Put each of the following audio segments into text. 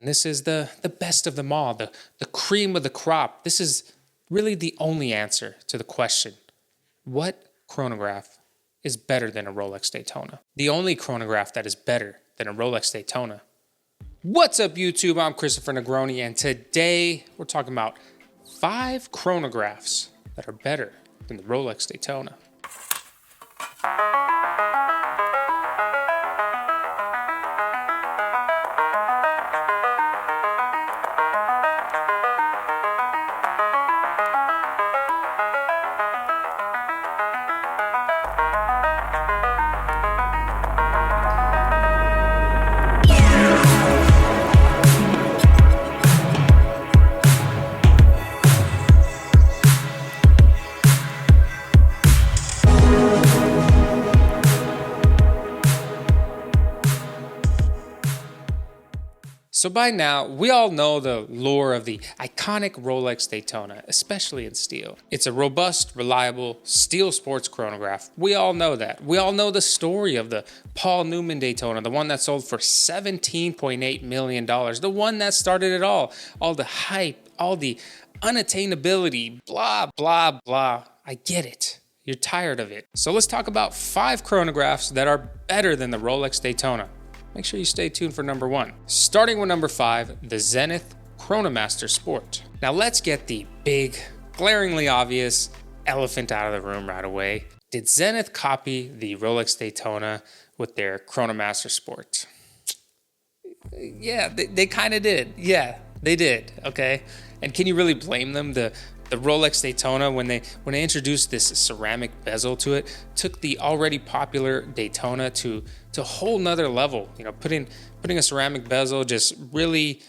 And this is the best of them all, the cream of the crop. This is really the only answer to the question, what chronograph is better than a Rolex Daytona? The only chronograph that is better than a Rolex Daytona. What's up, YouTube? I'm Christophernegroni, and today we're talking about 5 chronographs that are better than the Rolex Daytona. So by now, we all know the lore of the iconic Rolex Daytona, especially in steel. It's a robust, reliable steel sports chronograph. We all know that. We all know the story of the Paul Newman Daytona, the one that sold for $17.8 million, the one that started it all the hype, all the unattainability, blah, blah, blah. I get it. You're tired of it. So let's talk about 5 chronographs that are better than the Rolex Daytona. Make sure you stay tuned for number 1. Starting with number 5, the Zenith Chronomaster Sport. Now let's get the big, glaringly obvious elephant out of the room right away. Did Zenith copy the Rolex Daytona with their Chronomaster Sport? Yeah, they kind of did. Yeah, they did, okay? And can you really blame them? The Rolex Daytona, when they introduced this ceramic bezel to it, took the already popular Daytona to a whole nother level. You know, putting a ceramic bezel just really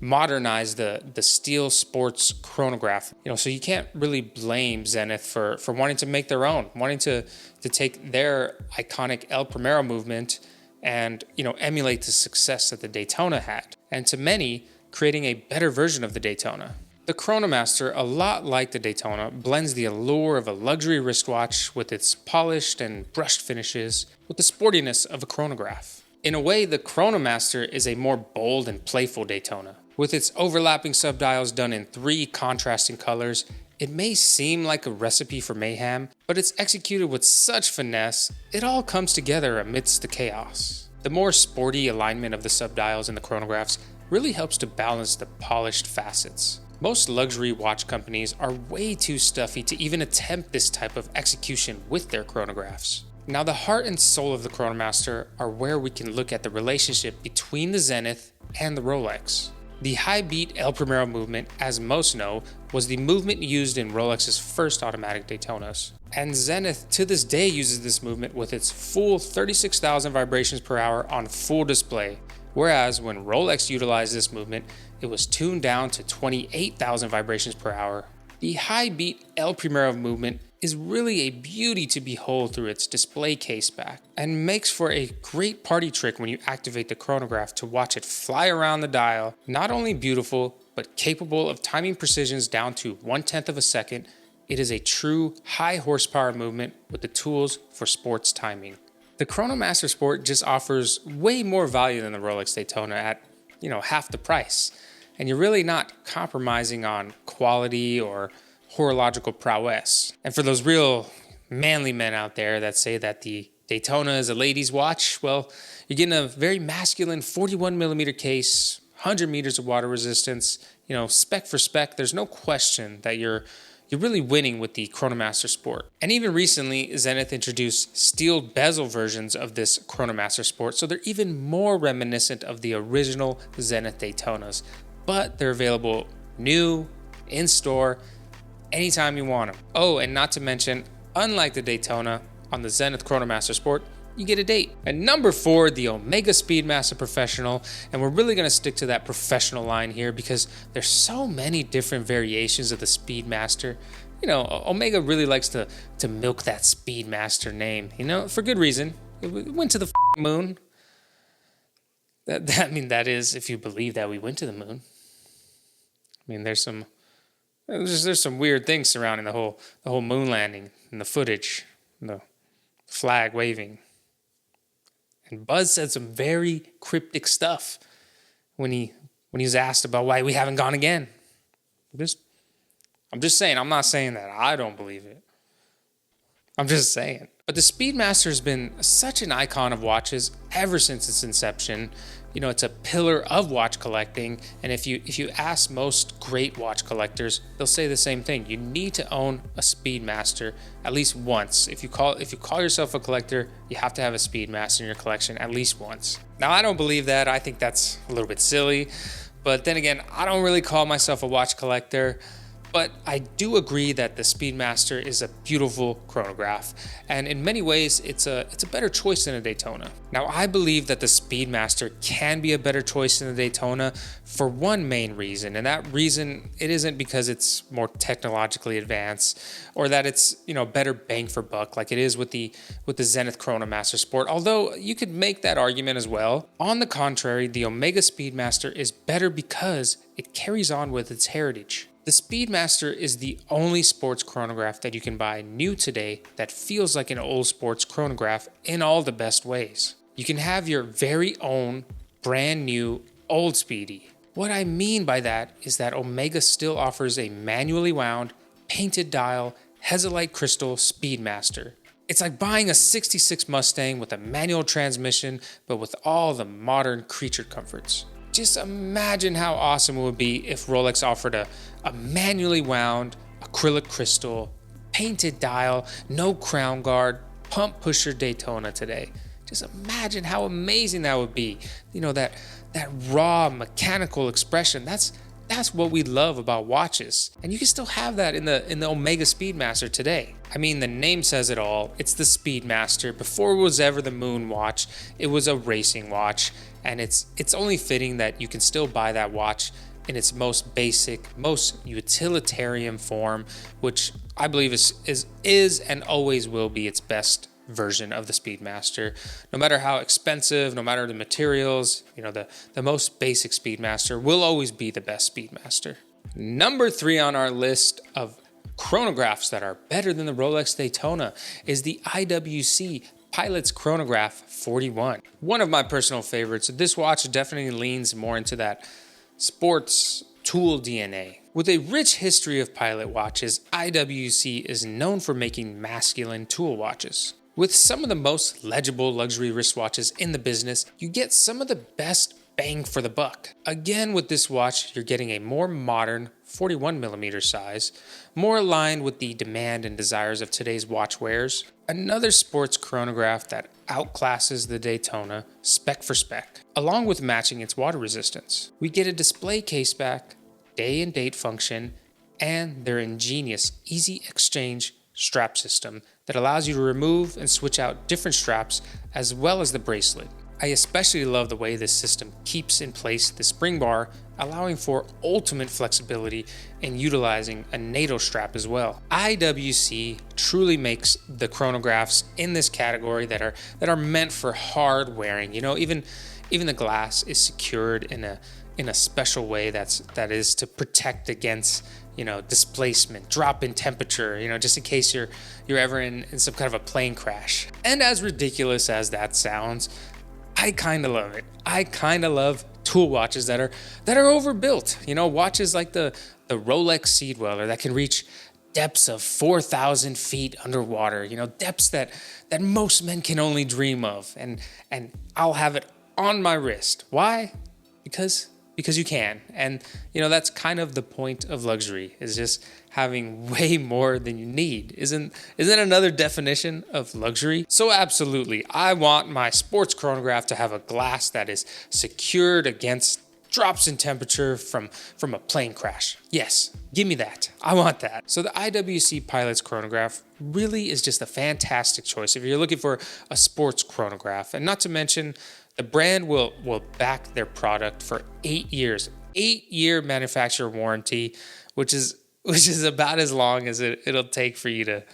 modernized the steel sports chronograph. You know, so you can't really blame Zenith for wanting to make their own, wanting to take their iconic El Primero movement and, you know, emulate the success that the Daytona had. And to many, creating a better version of the Daytona. The Chronomaster, a lot like the Daytona, blends the allure of a luxury wristwatch with its polished and brushed finishes with the sportiness of a chronograph. In a way, the Chronomaster is a more bold and playful Daytona. With its overlapping subdials done in 3 contrasting colors, it may seem like a recipe for mayhem, but it's executed with such finesse, it all comes together amidst the chaos. The more sporty alignment of the subdials in the chronographs really helps to balance the polished facets. Most luxury watch companies are way too stuffy to even attempt this type of execution with their chronographs. Now, the heart and soul of the Chronomaster are where we can look at the relationship between the Zenith and the Rolex. The high beat El Primero movement, as most know, was the movement used in Rolex's first automatic Daytonas. And Zenith to this day uses this movement with its full 36,000 vibrations per hour on full display. Whereas when Rolex utilized this movement, it was tuned down to 28,000 vibrations per hour. The high beat El Primero movement is really a beauty to behold through its display case back, and makes for a great party trick when you activate the chronograph to watch it fly around the dial. Not only beautiful, but capable of timing precisions down to 1/10 of a second, it is a true high horsepower movement with the tools for sports timing. The Chronomaster Sport just offers way more value than the Rolex Daytona at, you know, half the price. And you're really not compromising on quality or horological prowess. And for those real manly men out there that say that the Daytona is a lady's watch, well, you're getting a very masculine 41mm case, 100 meters of water resistance, you know, spec for spec. There's no question that you're really winning with the Chronomaster Sport. And even recently, Zenith introduced steel bezel versions of this Chronomaster Sport, so they're even more reminiscent of the original Zenith Daytonas. But they're available new, in-store, anytime you want them. Oh, and not to mention, unlike the Daytona, on the Zenith Chronomaster Sport, you get a date. And number 4, the Omega Speedmaster Professional. And we're really going to stick to that professional line here because there's so many different variations of the Speedmaster. You know, Omega really likes to milk that Speedmaster name, you know, for good reason. It went to the moon. That is, if you believe that we went to the moon. I mean, there's some weird things surrounding the whole moon landing and the footage, and the flag waving. And Buzz said some very cryptic stuff when he when he was asked about why we haven't gone again. I'm just saying, I'm not saying that I don't believe it. I'm just saying. But the Speedmaster has been such an icon of watches ever since its inception. You know, it's a pillar of watch collecting. And if you ask most great watch collectors, they'll say the same thing. You need to own a Speedmaster at least once. If you call yourself a collector, you have to have a Speedmaster in your collection at least once. Now, I don't believe that. I think that's a little bit silly. But then again, I don't really call myself a watch collector. But I do agree that the Speedmaster is a beautiful chronograph, and in many ways, it's a better choice than a Daytona. Now, I believe that the Speedmaster can be a better choice than the Daytona for one main reason, and that reason, it isn't because it's more technologically advanced or that it's, you know, better bang for buck like it is with the Zenith Chronomaster Sport, although you could make that argument as well. On the contrary, the Omega Speedmaster is better because it carries on with its heritage. The Speedmaster is the only sports chronograph that you can buy new today that feels like an old sports chronograph in all the best ways. You can have your very own brand new old Speedy. What I mean by that is that Omega still offers a manually wound, painted dial, Hezolite crystal Speedmaster. It's like buying a 66 Mustang with a manual transmission, but with all the modern creature comforts. Just imagine how awesome it would be if Rolex offered a manually wound, acrylic crystal, painted dial, no crown guard, pump pusher Daytona today. Just imagine how amazing that would be. You know, that raw mechanical expression, that's what we love about watches. And you can still have that in the Omega Speedmaster today. I mean, the name says it all. It's the Speedmaster. Before it was ever the Moon watch, it was a racing watch. And it's only fitting that you can still buy that watch in its most basic, most utilitarian form, which I believe is and always will be its best version of the Speedmaster. No matter how expensive, no matter the materials, you know, the most basic Speedmaster will always be the best Speedmaster. Number 3 on our list of chronographs that are better than the Rolex Daytona is the IWC Pilots Chronograph 41. One of my personal favorites. This watch definitely leans more into that sports tool DNA. With a rich history of pilot watches, IWC is known for making masculine tool watches. With some of the most legible luxury wristwatches in the business, you get some of the best bang for the buck. Again, with this watch, you're getting a more modern 41mm size, more aligned with the demand and desires of today's watch wearers. Another sports chronograph that outclasses the Daytona spec for spec, along with matching its water resistance. We get a display case back, day and date function, and their ingenious easy exchange strap system that allows you to remove and switch out different straps as well as the bracelet. I especially love the way this system keeps in place the spring bar, allowing for ultimate flexibility and utilizing a NATO strap as well. IWC truly makes the chronographs in this category that are meant for hard wearing. You know, even the glass is secured in a special way that is to protect against, you know, displacement, drop in temperature, you know, just in case you're ever in some kind of a plane crash. And as ridiculous as that sounds, I kind of love it. I kind of love tool watches that are overbuilt. You know, watches like the Rolex Sea Dweller that can reach depths of 4,000 feet underwater. You know, depths that most men can only dream of. And I'll have it on my wrist. Why? Because you can. And, you know, that's kind of the point of luxury, is just having way more than you need. Isn't another definition of luxury? So absolutely, I want my sports chronograph to have a glass that is secured against drops in temperature from a plane crash. Yes, give me that. I want that. So the IWC Pilots Chronograph really is just a fantastic choice if you're looking for a sports chronograph. And not to mention, the brand will back their product for 8 years. 8-year manufacturer warranty, which is about as long as it'll take for you to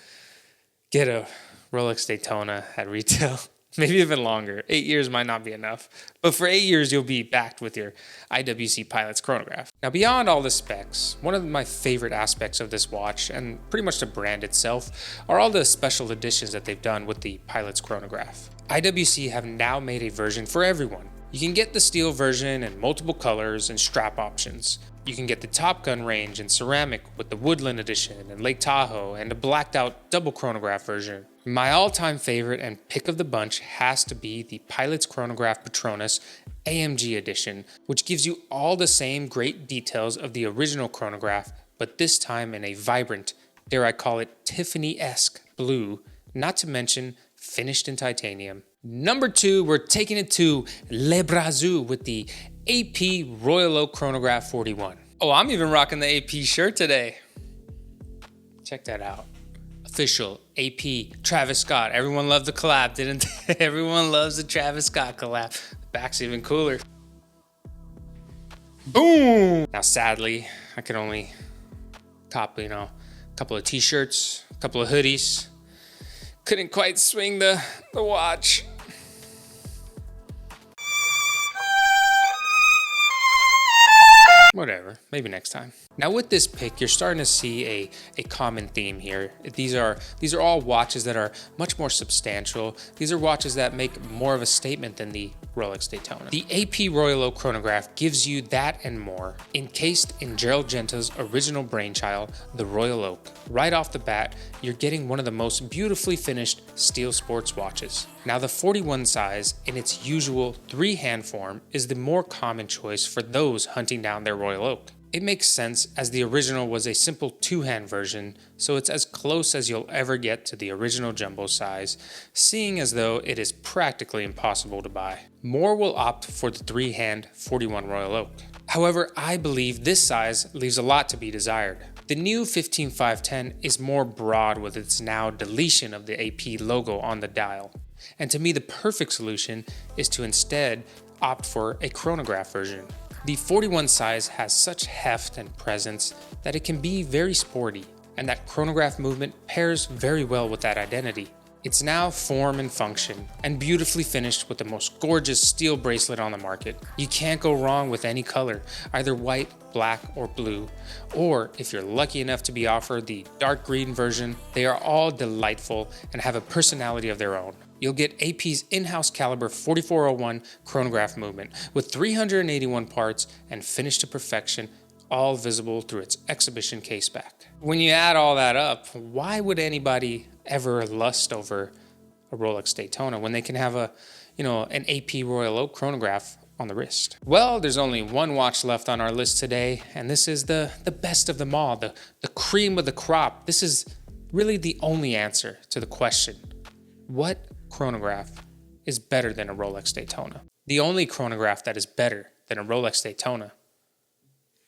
get a Rolex Daytona at retail. Maybe even longer. 8 years might not be enough. But for 8 years, you'll be backed with your IWC Pilots Chronograph. Now, beyond all the specs, one of my favorite aspects of this watch, and pretty much the brand itself, are all the special editions that they've done with the Pilots Chronograph. IWC have now made a version for everyone. You can get the steel version in multiple colors and strap options. You can get the Top Gun range in ceramic with the Woodland edition and Lake Tahoe and a blacked out double chronograph version. My all-time favorite and pick of the bunch has to be the Pilots Chronograph Patronus AMG edition, which gives you all the same great details of the original chronograph, but this time in a vibrant, dare I call it Tiffany-esque blue, not to mention finished in titanium. Number 2, we're taking it to Le Brazu with the AP Royal Oak Chronograph 41. Oh, I'm even rocking the AP shirt today. Check that out. Official AP Travis Scott. Everyone loved the collab, didn't they? Everyone loves the Travis Scott collab. The back's even cooler. Boom! Now, sadly, I could only cop, a couple of t-shirts, a couple of hoodies. Couldn't quite swing the watch. Whatever, maybe next time. Now with this pick, you're starting to see a common theme here. These are all watches that are much more substantial. These are watches that make more of a statement than the Rolex Daytona. The AP Royal Oak Chronograph gives you that and more, encased in Gerald Genta's original brainchild, the Royal Oak. Right off the bat, you're getting one of the most beautifully finished steel sports watches. Now the 41 size, in its usual 3-hand form, is the more common choice for those hunting down their Royal Oak. It makes sense as the original was a simple 2-hand version, so it's as close as you'll ever get to the original jumbo size, seeing as though it is practically impossible to buy. More will opt for the 3-hand 41 Royal Oak. However, I believe this size leaves a lot to be desired. The new 15510 is more broad with its now deletion of the AP logo on the dial. And to me, the perfect solution is to instead opt for a chronograph version. The 41 size has such heft and presence that it can be very sporty, and that chronograph movement pairs very well with that identity. It's now form and function, and beautifully finished with the most gorgeous steel bracelet on the market. You can't go wrong with any color, either white, black, or blue. Or if you're lucky enough to be offered the dark green version, they are all delightful and have a personality of their own. You'll get AP's in-house caliber 4401 chronograph movement with 381 parts and finished to perfection, all visible through its exhibition case back. When you add all that up, why would anybody ever lust over a Rolex Daytona when they can have an AP Royal Oak chronograph on the wrist? Well, there's only one watch left on our list today, and this is the best of them all, the cream of the crop. This is really the only answer to the question, what chronograph is better than a Rolex Daytona? The only chronograph that is better than a Rolex Daytona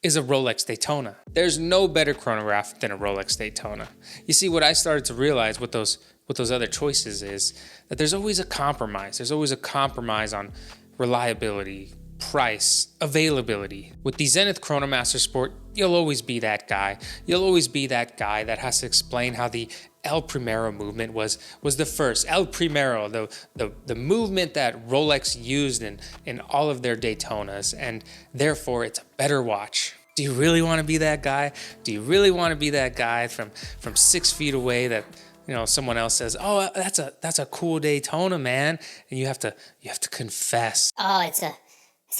is a Rolex Daytona. There's no better chronograph than a Rolex Daytona. You see, what I started to realize with those other choices is that there's always a compromise. There's always a compromise on reliability, price, availability. With the Zenith Chronomaster Sport, you'll always be that guy. You'll always be that guy that has to explain how the El Primero movement was the first. El Primero, the movement that Rolex used in all of their Daytonas, and therefore it's a better watch. Do you really want to be that guy? Do you really want to be that guy from 6 feet away that someone else says, "Oh, that's a cool Daytona, man," and you have to confess, "Oh, it's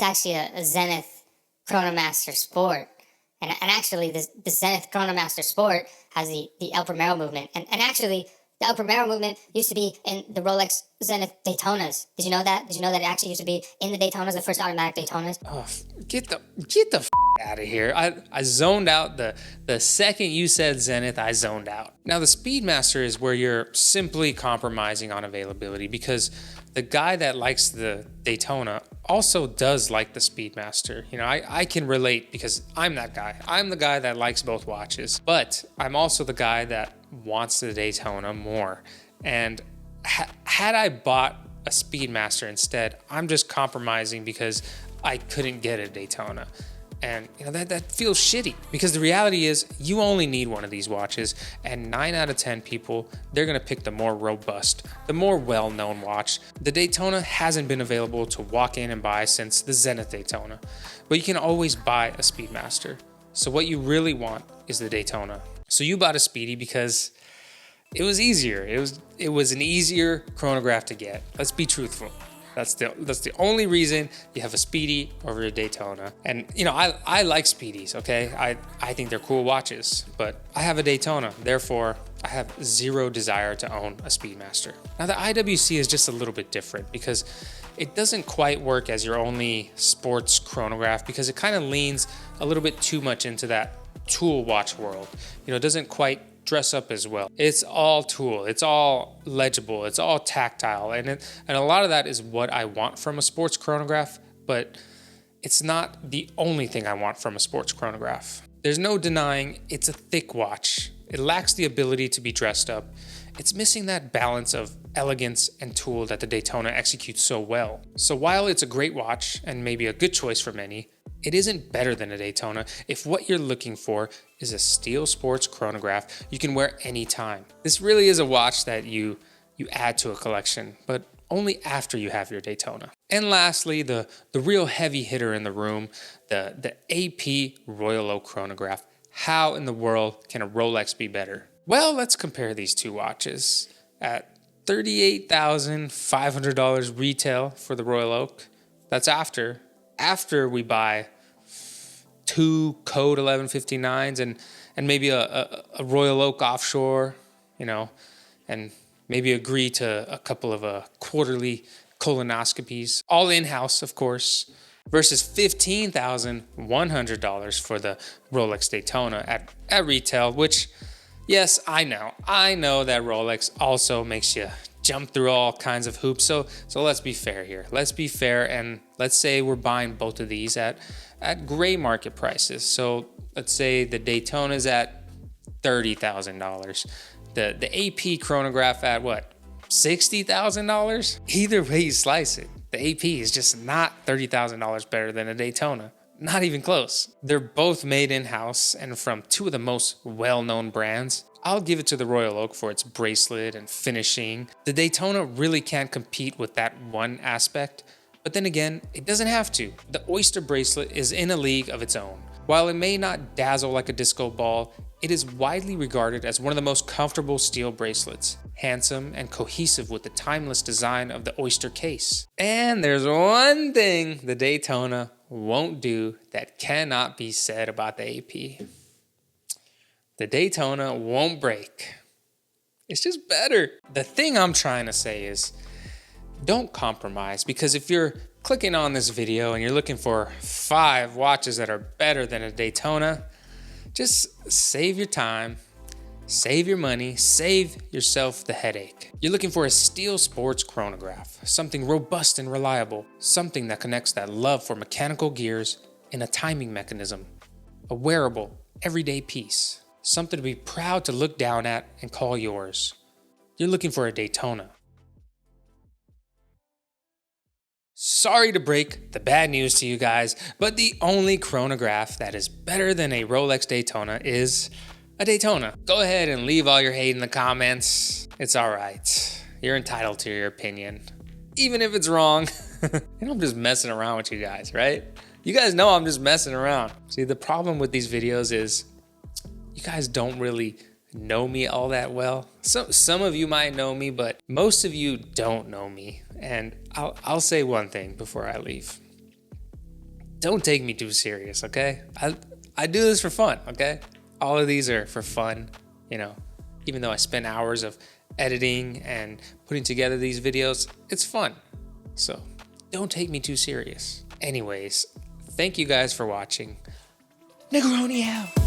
actually a Zenith Chronomaster Sport." And actually, the Zenith Chronomaster Sport has the El Primero movement. And actually, the El Primero movement used to be in the Rolex Zenith Daytonas. Did you know that? Did you know that it actually used to be in the Daytonas, the first automatic Daytonas? Oh, get the out of here. I zoned out the second you said Zenith, I zoned out. Now, the Speedmaster is where you're simply compromising on availability, because the guy that likes the Daytona also does like the Speedmaster. I can relate because I'm that guy. I'm the guy that likes both watches, but I'm also the guy that wants the Daytona more. And had I bought a Speedmaster instead, I'm just compromising because I couldn't get a Daytona. And that feels shitty, because the reality is you only need one of these watches, and 9 out of 10 people, they're gonna pick the more robust, the more well-known watch. The Daytona hasn't been available to walk in and buy since the Zenith Daytona, but you can always buy a Speedmaster. So what you really want is the Daytona. So you bought a Speedy because it was easier. It was an easier chronograph to get. Let's be truthful. That's the only reason you have a Speedy over a Daytona. And you know, I like Speedies, okay? I think they're cool watches, but I have a Daytona, therefore I have zero desire to own a Speedmaster. Now the IWC is just a little bit different because it doesn't quite work as your only sports chronograph because it kind of leans a little bit too much into that tool watch world. You know, it doesn't quite dress up as well. It's all tool, it's all legible, it's all tactile, and a lot of that is what I want from a sports chronograph, but it's not the only thing I want from a sports chronograph. There's no denying it's a thick watch. It lacks the ability to be dressed up. It's missing that balance of elegance and tool that the Daytona executes so well. So while it's a great watch and maybe a good choice for many, it isn't better than a Daytona if what you're looking for is a steel sports chronograph you can wear anytime. This really is a watch that you add to a collection, but only after you have your Daytona. And lastly, the real heavy hitter in the room, the AP Royal Oak Chronograph. How in the world can a Rolex be better? Well, let's compare these two watches. At $38,500 retail for the Royal Oak, that's after we buy 2 code 1159s and maybe a Royal Oak offshore, you know, and maybe agree to a couple of quarterly colonoscopies, all in-house, of course, versus $15,100 for the Rolex Daytona at retail, which, yes, I know that Rolex also makes you jump through all kinds of hoops. So let's be fair here. Let's be fair, and let's say we're buying both of these at gray market prices. So let's say the Daytona is at $30,000. The AP chronograph at what? $60,000? Either way you slice it, the AP is just not $30,000 better than a Daytona. Not even close. They're both made in-house and from two of the most well-known brands. I'll give it to the Royal Oak for its bracelet and finishing. The Daytona really can't compete with that one aspect, but then again, it doesn't have to. The Oyster bracelet is in a league of its own. While it may not dazzle like a disco ball, it is widely regarded as one of the most comfortable steel bracelets, handsome and cohesive with the timeless design of the Oyster case. And there's one thing the Daytona won't do that cannot be said about the AP. The Daytona won't break. It's just better. The thing I'm trying to say is, don't compromise, because if you're clicking on this video and you're looking for 5 watches that are better than a Daytona, just save your time, save your money, save yourself the headache. You're looking for a steel sports chronograph, something robust and reliable, something that connects that love for mechanical gears in a timing mechanism, a wearable, everyday piece, something to be proud to look down at and call yours. You're looking for a Daytona. Sorry to break the bad news to you guys, but the only chronograph that is better than a Rolex Daytona is a Daytona. Go ahead and leave all your hate in the comments. It's all right. You're entitled to your opinion, even if it's wrong. And I'm just messing around with you guys, right? You guys know I'm just messing around. See, the problem with these videos is you guys don't really know me all that well. Some of you might know me, but most of you don't know me. And I'll say one thing before I leave. Don't take me too serious, okay? I do this for fun, okay? All of these are for fun, you know. Even though I spend hours of editing and putting together these videos, it's fun. So don't take me too serious. Anyways, thank you guys for watching. Negroni out.